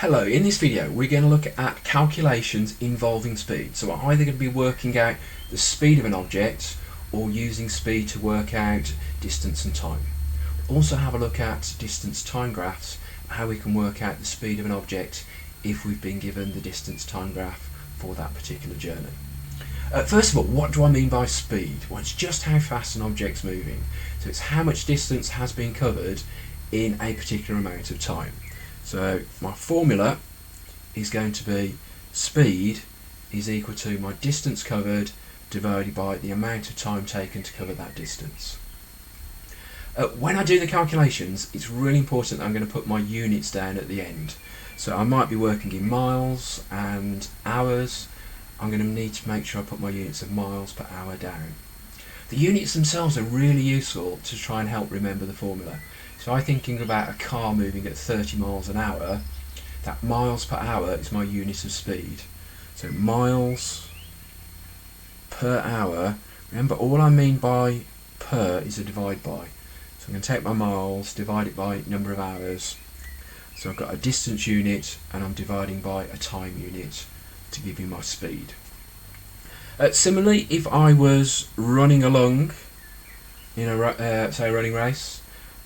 Hello, in this video we're going to look at calculations involving speed. So we're either going to be working out the speed of an object or using speed to work out distance and time. We'll also have a look at distance time graphs, how we can work out the speed of an object if we've been given the distance time graph for that particular journey. First of all, what do I mean by speed? Well, it's just how fast an object's moving. So it's how much distance has been covered in a particular amount of time. So my formula is going to be speed is equal to my distance covered divided by the amount of time taken to cover that distance. When I do the calculations, it's really important that I'm going to put my units down at the end. So I might be working in miles and hours. I'm going to need to make sure I put my units of miles per hour down. The units themselves are really useful to try and help remember the formula. So I'm thinking about a car moving at 30 miles an hour, that miles per hour is my unit of speed. So miles per hour, remember all I mean by per is a divide by. So I'm going to take my miles, divide it by number of hours. So I've got a distance unit and I'm dividing by a time unit to give me my speed. Similarly, if I was running along in a say a running race,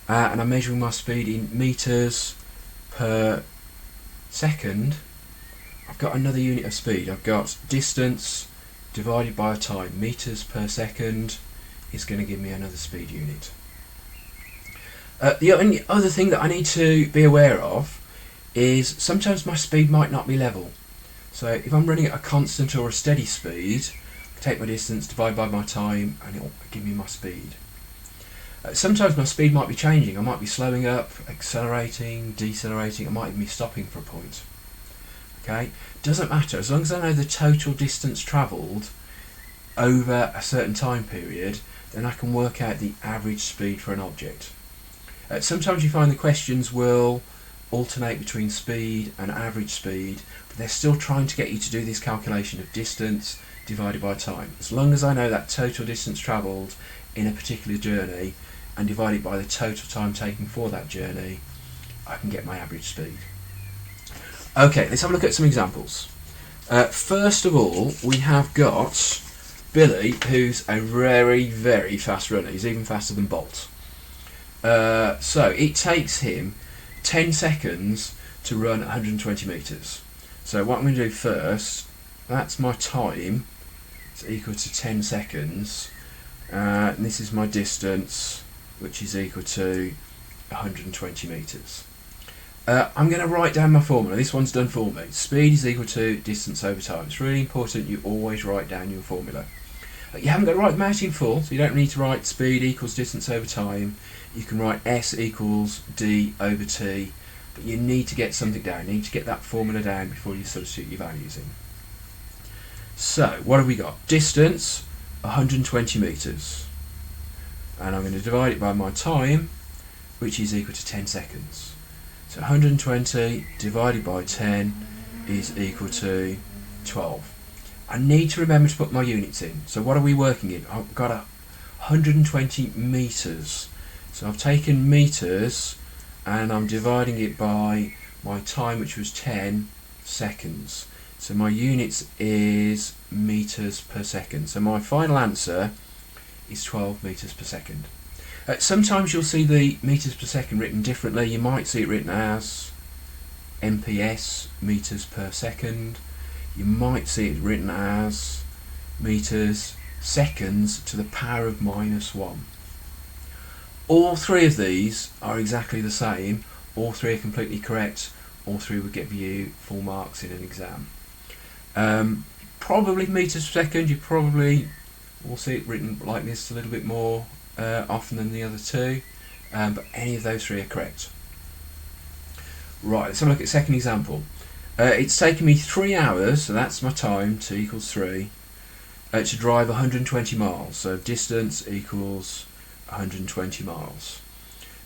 and I'm measuring my speed in meters per second, I've got another unit of speed. I've got distance divided by time. Meters per second is going to give me another speed unit. The only other thing that I need to be aware of is sometimes my speed might not be level. So if I'm running at a constant or a steady speed, I take my distance, divide by my time, and it'll give me my speed. Sometimes my speed might be changing. I might be slowing up, accelerating, decelerating. I might even be stopping for a point. Okay, doesn't matter as long as I know the total distance travelled over a certain time period. Then I can work out the average speed for an object. Sometimes you find the questions will alternate between speed and average speed, but they're still trying to get you to do this calculation of distance divided by time. As long as I know that total distance travelled in a particular journey and divide it by the total time taken for that journey, I can get my average speed. Okay, let's have a look at some examples. First of all, we have got Billy, who's a very, very fast runner. He's even faster than Bolt. So it takes him 10 seconds to run 120 metres. So what I'm going to do first, that's my time. It's equal to 10 seconds. And this is my distance, which is equal to 120 metres. I'm going to write down my formula. This one's done for me. Speed is equal to distance over time. It's really important you always write down your formula. You haven't got to write them out in full, so you don't need to write speed equals distance over time. You can write S equals D over T, but you need to get something down. You need to get that formula down before you substitute your values in. So, what have we got? Distance, 120 metres. And I'm going to divide it by my time, which is equal to 10 seconds. So 120 divided by 10 is equal to 12. I need to remember to put my units in. So what are we working in? I've got 120 metres. So I've taken metres and I'm dividing it by my time, which was 10 seconds. So my units is metres per second. So my final answer is 12 metres per second. Sometimes you'll see the metres per second written differently. You might see it written as MPS, metres per second. You might see it written as metres seconds to the power of -1. All three of these are exactly the same. All three are completely correct. All three would give you full marks in an exam. Probably metres per second, you probably will see it written like this a little bit more often than the other two, but any of those three are correct. Right, let's have a look at the second example. It's taken me 3 hours, so that's my time, T equals 3, to drive 120 miles. So distance equals 120 miles.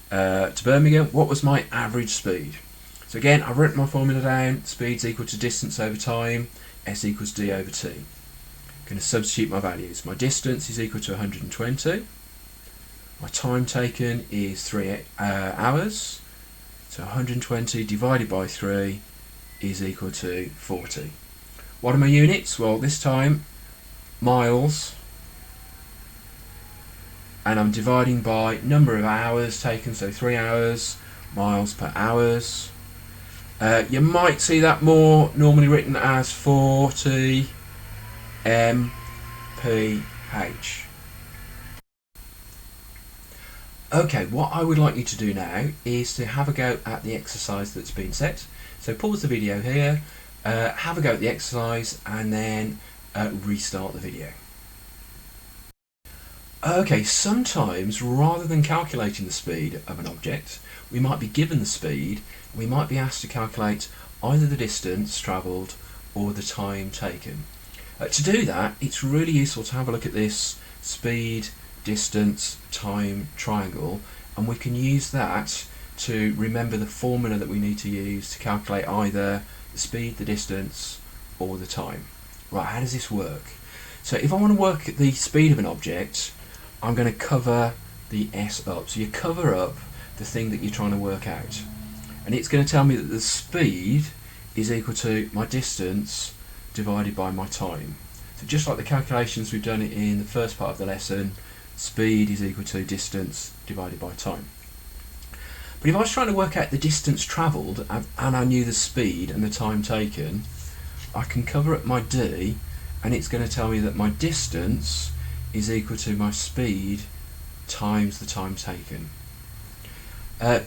To Birmingham, what was my average speed? So again, I've written my formula down. Speed's equal to distance over time, S equals D over T. I'm going to substitute my values. My distance is equal to 120. My time taken is 3 hours. So 120 divided by 3 is equal to 40. What are my units? Well, this time miles, and I'm dividing by number of hours taken, so 3 hours, miles per hours. You might see that more normally written as 40 mph. Okay, what I would like you to do now is to have a go at the exercise that's been set. So pause the video here, have a go at the exercise, and then restart the video. Okay, sometimes rather than calculating the speed of an object, we might be given the speed, we might be asked to calculate either the distance travelled or the time taken. To do that, it's really useful to have a look at this speed, distance, time triangle, and we can use that to remember the formula that we need to use to calculate either the speed, the distance, or the time. Right, how does this work? So if I want to work at the speed of an object, I'm going to cover the S up. So you cover up the thing that you're trying to work out. And it's going to tell me that the speed is equal to my distance divided by my time. So just like the calculations we've done in the first part of the lesson, speed is equal to distance divided by time. But if I was trying to work out the distance travelled and I knew the speed and the time taken, I can cover up my D, and it's going to tell me that my distance is equal to my speed times the time taken.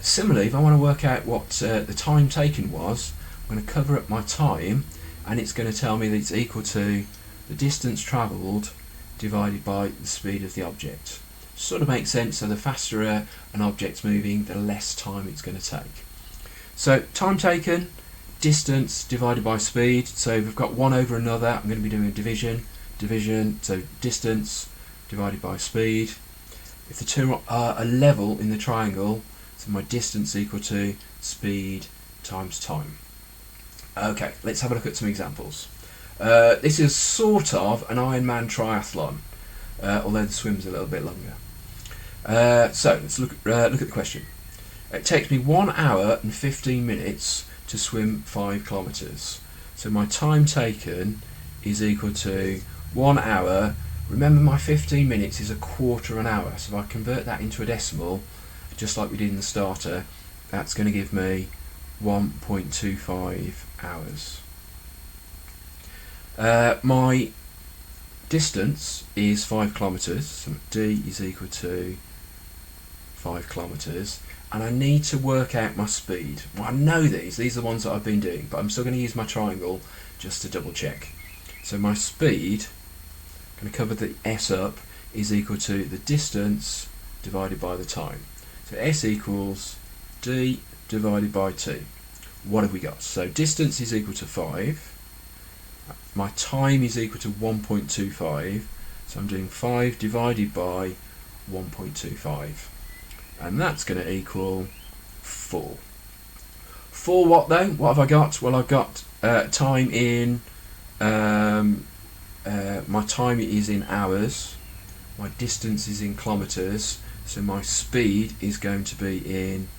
Similarly, if I want to work out what the time taken was, I'm going to cover up my time, and it's going to tell me that it's equal to the distance travelled divided by the speed of the object. Sort of makes sense, so the faster an object's moving, the less time it's going to take. So time taken, distance divided by speed, so if we've got one over another, I'm going to be doing a division, so distance divided by speed. If the two are level in the triangle, so my distance equal to speed times time. Okay, let's have a look at some examples. This is sort of an Ironman triathlon, although the swim's a little bit longer. So let's look at the question. It takes me 1 hour and 15 minutes to swim 5 kilometres. So my time taken is equal to 1 hour. Remember, my 15 minutes is a quarter of an hour, so if I convert that into a decimal, just like we did in the starter, that's going to give me 1.25 hours. My distance is 5 kilometres, so D is equal to 5 kilometres, and I need to work out my speed. Well, I know these are the ones that I've been doing, but I'm still going to use my triangle just to double check. So my speed, I'm going to cover the S up, is equal to the distance divided by the time. So S equals D divided by T. What have we got? So distance is equal to 5. My time is equal to 1.25. So I'm doing 5 divided by 1.25. And that's going to equal 4. For what though? What have I got? Well, I've got time in, my time is in hours, my distance is in kilometres, so my speed is going to be in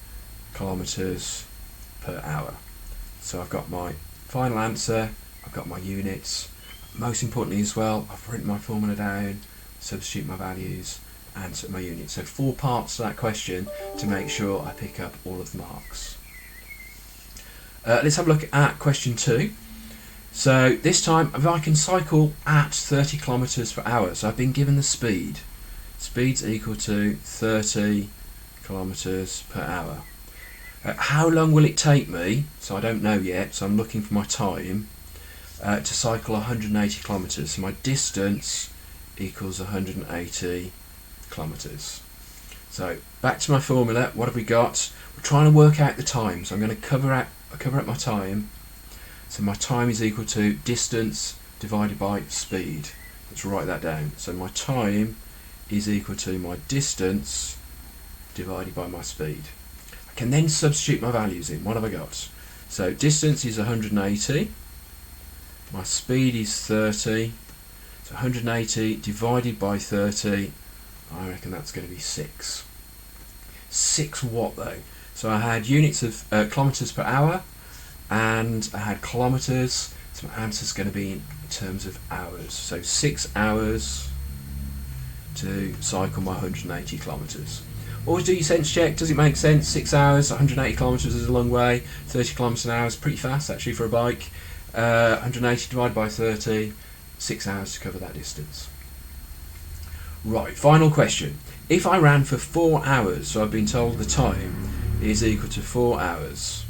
kilometres per hour. So I've got my final answer, I've got my units. Most importantly as well, I've written my formula down, substitute my values, answer my units. So 4 parts to that question to make sure I pick up all of the marks. Let's have a look at question 2. So this time, if I can cycle at 30 kilometers per hour, so I've been given the speed. Speed's equal to 30 kilometers per hour. How long will it take me? So I don't know yet, so I'm looking for my time to cycle 180 kilometers. So my distance equals 180 kilometers. So back to my formula. What have we got? We're trying to work out the time, so I'm going to cover up my time. So my time is equal to distance divided by speed. Let's write that down. So my time is equal to my distance divided by my speed. I can then substitute my values in. What have I got? So distance is 180. My speed is 30. So 180 divided by 30, I reckon that's going to be 6. 6 what though? So I had units of kilometers per hour, and and I had kilometres, so my answer is going to be in terms of hours. So 6 hours to cycle my 180 kilometres. Always do your sense check. Does it make sense? 6 hours, 180 kilometres is a long way. 30 kilometres an hour is pretty fast actually for a bike. 180 divided by 30, 6 hours to cover that distance. Right, final question. If I ran for 4 hours, so I've been told the time is equal to 4 hours.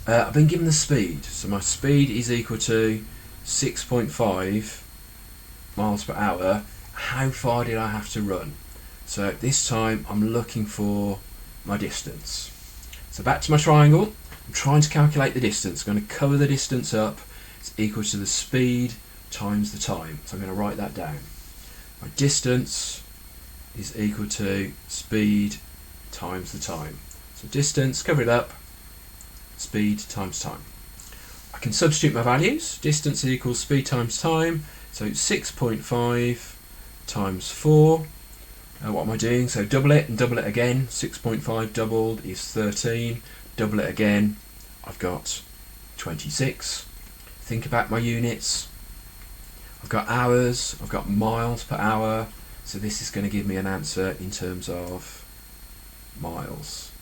I've been given the speed, so my speed is equal to 6.5 miles per hour. How far did I have to run? So this time I'm looking for my distance. So back to my triangle. I'm trying to calculate the distance. I'm going to cover the distance up. It's equal to the speed times the time. So I'm going to write that down. My distance is equal to speed times the time. So distance, cover it up, speed times time. I can substitute my values. Distance equals speed times time. So 6.5 times 4. What am I doing? So double it and double it again. 6.5 doubled is 13. Double it again. I've got 26. Think about my units. I've got hours. I've got miles per hour. So this is going to give me an answer in terms of miles.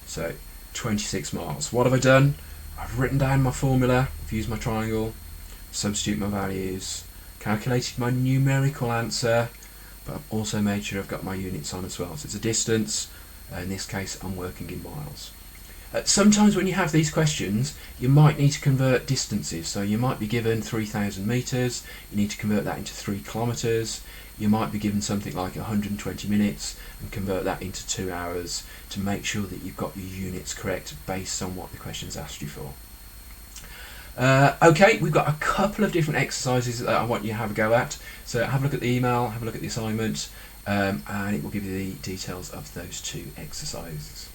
So 26 miles. What have I done? I've written down my formula. I've used my triangle. Substitute my values. Calculated my numerical answer. But I've also made sure I've got my units on as well. So it's a distance. In this case, I'm working in miles. Sometimes when you have these questions, you might need to convert distances. So you might be given 3,000 metres. You need to convert that into 3 kilometres. You might be given something like 120 minutes and convert that into 2 hours to make sure that you've got your units correct based on what the question's asked you for. Okay, we've got a couple of different exercises that I want you to have a go at. So have a look at the email, have a look at the assignment, and it will give you the details of those 2 exercises.